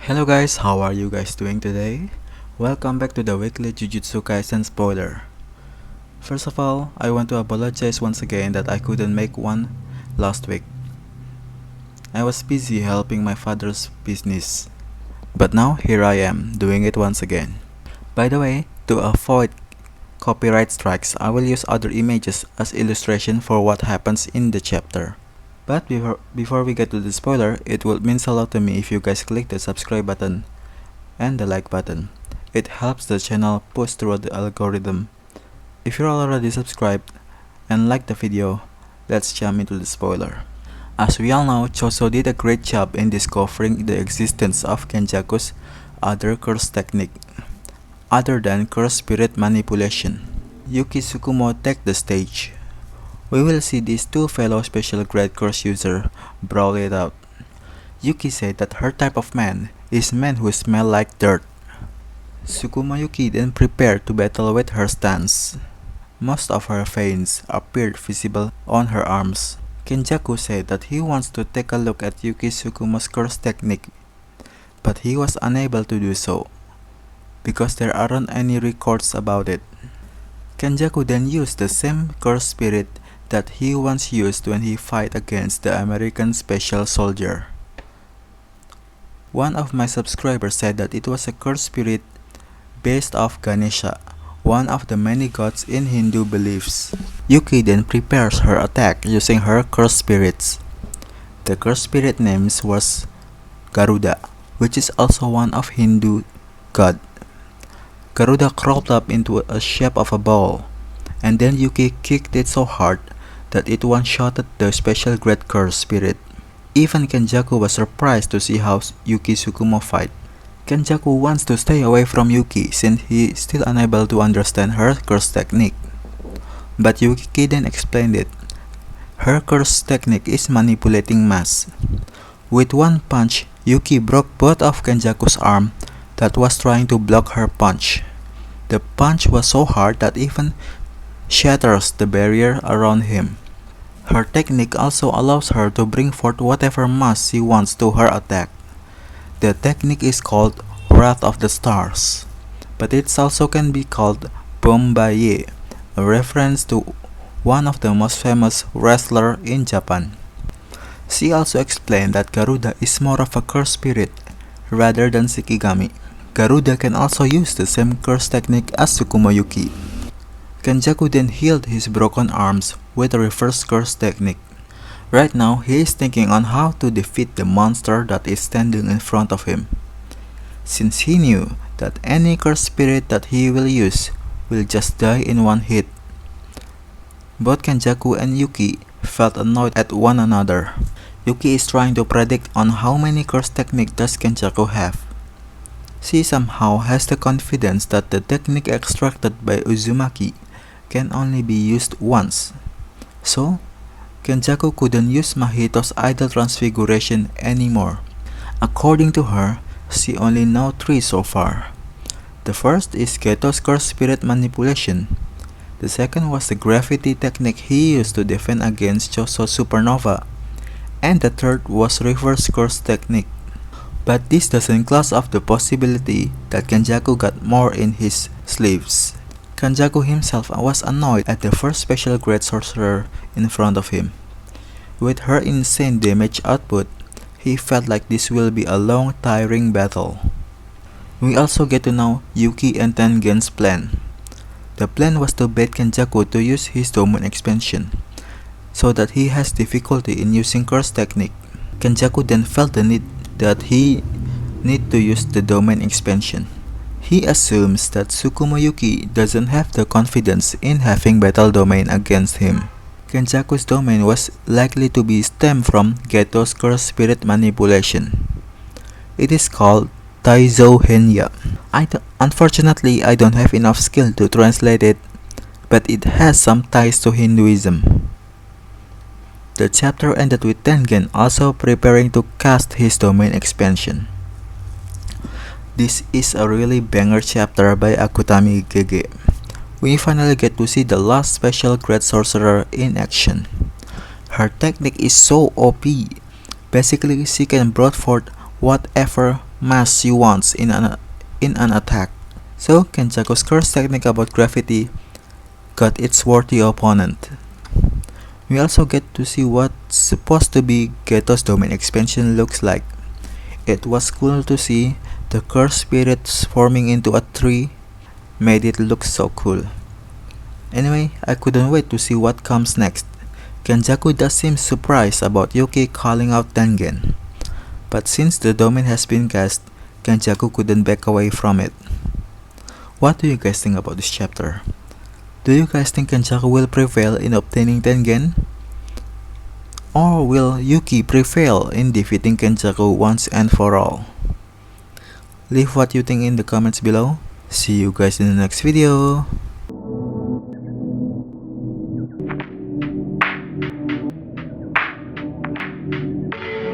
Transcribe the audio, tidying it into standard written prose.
Hello guys, how are you guys doing today? Welcome back to the weekly Jujutsu Kaisen spoiler. First of all, I want to apologize once again that I couldn't make one last week. I was busy helping my father's business. But now here I am, doing it once again. By the way, to avoid copyright strikes, I will use other images as illustration for what happens in the chapter. But before we get to the spoiler, it would mean a lot to me if you guys click the subscribe button and the like button. It helps the channel push through the algorithm. If you're already subscribed and like the video, let's jump into the spoiler. As we all know, Choso did a great job in discovering the existence of Kenjaku's other curse technique, other than curse spirit manipulation. Yuki Tsukumo take the stage. We will see these two fellow special grade curse users brawl it out. Yuki said that her type of man is men who smell like dirt. Tsukumo Yuki then prepared to battle with her stance. Most of her veins appeared visible on her arms. Kenjaku said that he wants to take a look at Yuki Tsukumo's curse technique, but he was unable to do so, because there aren't any records about it. Kenjaku then used the same curse spirit that he once used when he fight against the American special soldier. One of my subscribers said that it was a curse spirit based off Ganesha, one of the many gods in Hindu beliefs. Yuki then prepares her attack using her curse spirits. The curse spirit name was Garuda, which is also one of Hindu god. Garuda crawled up into a shape of a ball, and then Yuki kicked it so hard that it one-shotted the special grade curse spirit. Even Kenjaku was surprised to see how Yuki Tsukumo fight. Kenjaku wants to stay away from Yuki since he is still unable to understand her curse technique. But Yuki then explained it. Her curse technique is manipulating mass. With one punch, Yuki broke both of Kenjaku's arm that was trying to block her punch. The punch was so hard that even shatters the barrier around him. Her technique also allows her to bring forth whatever mass she wants to her attack. The technique is called Wrath of the Stars, but it also can be called Bombaye, a reference to one of the most famous wrestlers in Japan. She also explained that Garuda is more of a curse spirit rather than Shikigami. Garuda can also use the same curse technique as Tsukumo Yuki. Kenjaku then healed his broken arms with a reverse curse technique. Right now, he is thinking on how to defeat the monster that is standing in front of him, since he knew that any curse spirit that he will use will just die in one hit. Both Kenjaku and Yuki felt annoyed at one another. Yuki is trying to predict on how many curse technique does Kenjaku have. She somehow has the confidence that the technique extracted by Uzumaki can only be used once. So, Kenjaku couldn't use Mahito's idol transfiguration anymore. According to her, she only knows 3 so far. The first is Geto's curse spirit manipulation. The second was the gravity technique he used to defend against Choso supernova. And the third was reverse curse technique. But this doesn't close off the possibility that Kenjaku got more in his sleeves. Kenjaku himself was annoyed at the first special grade sorcerer in front of him. With her insane damage output, he felt like this will be a long, tiring battle. We also get to know Yuki and Tengen's plan. The plan was to bait Kenjaku to use his domain expansion, so that he has difficulty in using curse technique. Kenjaku then felt the need to use the domain expansion. He assumes that Tsukumo Yuki doesn't have the confidence in having battle domain against him. Kenjaku's domain was likely to be stemmed from Geto's curse spirit manipulation. It is called Taizo Henya. Unfortunately, I don't have enough skill to translate it, but it has some ties to Hinduism. The chapter ended with Tengen also preparing to cast his domain expansion. This is a really banger chapter by Akutami Gege. We finally get to see the last special grade sorcerer in action. Her technique is so OP. Basically, she can bring forth whatever mass she wants in an attack. So Kenjaku's curse technique about gravity got its worthy opponent. We also get to see what supposed to be Geto's domain expansion looks like. It was cool to see the cursed spirits forming into a tree, made it look so cool. Anyway, I couldn't wait to see what comes next. Kenjaku does seem surprised about Yuki calling out Tengen. But since the domain has been cast, Kenjaku couldn't back away from it. What do you guys think about this chapter? Do you guys think Kenjaku will prevail in obtaining Tengen? Or will Yuki prevail in defeating Kenjaku once and for all? Leave what you think in the comments below. See you guys in the next video.